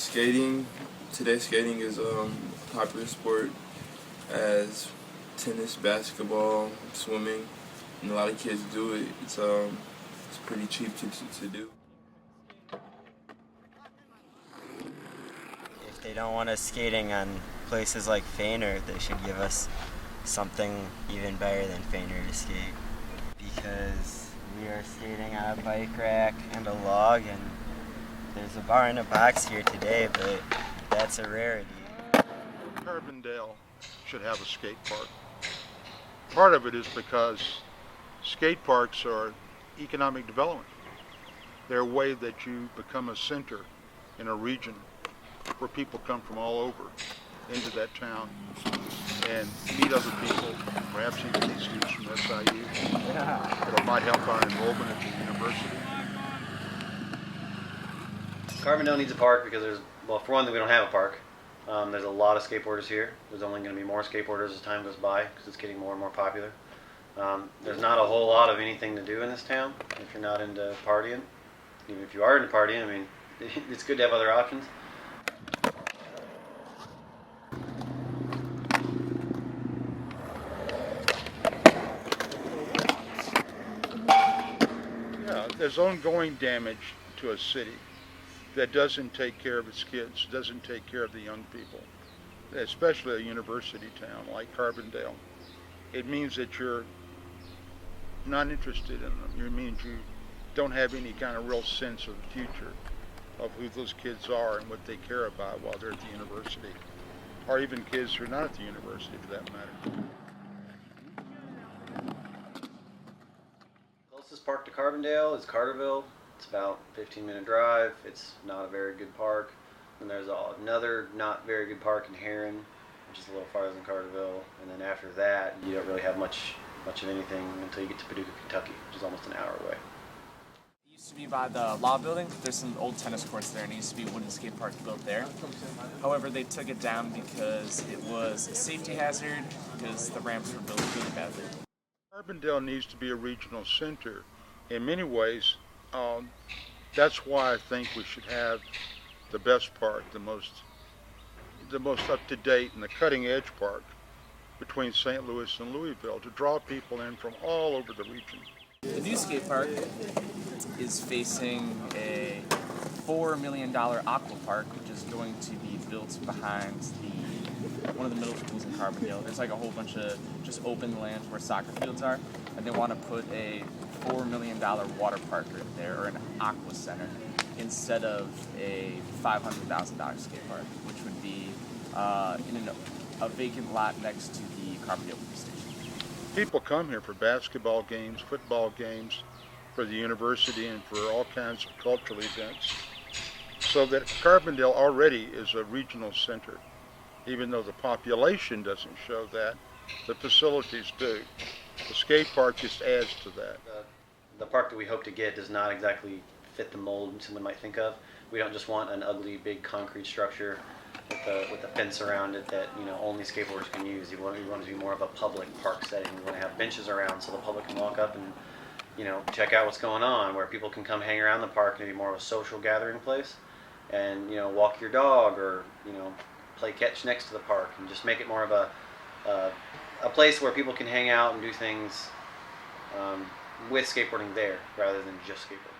Skating. Today skating is a popular sport as tennis, basketball, swimming, and a lot of kids do it. It's pretty cheap to do. If they don't want us skating on places like Feiner, they should give us something even better than Feiner to skate. Because we are skating on a bike rack and a log, and there's a bar and a box here today, but that's a rarity. Carbondale should have a skate park. Part of it is because skate parks are economic development. They're a way that you become a center in a region where people come from all over into that town and meet other people, perhaps even meet students from SIU. It might help our enrollment at the university. Carbondale needs a park because for one, we don't have a park. There's a lot of skateboarders here. There's only going to be more skateboarders as time goes by because it's getting more and more popular. There's not a whole lot of anything to do in this town if you're not into partying. Even if you are into partying, I mean, it's good to have other options. Yeah, there's ongoing damage to a city that doesn't take care of its kids, doesn't take care of the young people, especially a university town like Carbondale. It means that you're not interested in them. It means you don't have any kind of real sense of the future of who those kids are and what they care about while they're at the university, or even kids who are not at the university for that matter. Closest park to Carbondale is Carterville. It's about a 15-minute drive. It's not a very good park. And there's another not very good park in Heron, which is a little farther than Carterville. And then after that, you don't really have much of anything until you get to Paducah, Kentucky, which is almost an hour away. It used to be by the law building. There's some old tennis courts there, and it used to be a wooden skate park built there. However, they took it down because it was a safety hazard because the ramps were built really badly. Carbondale needs to be a regional center. In many ways, that's why I think we should have the best park, the most up-to-date and the cutting-edge park between St. Louis and Louisville to draw people in from all over the region. The new skate park is facing a $4 million aqua park, which is going to be built behind one of the middle schools in Carbondale. There's like a whole bunch of just open lands where soccer fields are, and they want to put a $4 million water park right there, or an aqua center, instead of a $500,000 skate park, which would be in a vacant lot next to the Carbondale police station. People come here for basketball games, football games, for the university, and for all kinds of cultural events. So that Carbondale already is a regional center. Even though the population doesn't show that, the facilities do. The skate park just adds to that. The park that we hope to get does not exactly fit the mold someone might think of. We don't just want an ugly big concrete structure with a fence around it that only skateboarders can use. We want it to be more of a public park setting. We want to have benches around so the public can walk up and check out what's going on, where people can come hang around the park and be more of a social gathering place, and walk your dog or play catch next to the park, and just make it more of a place where people can hang out and do things with skateboarding there rather than just skateboarding.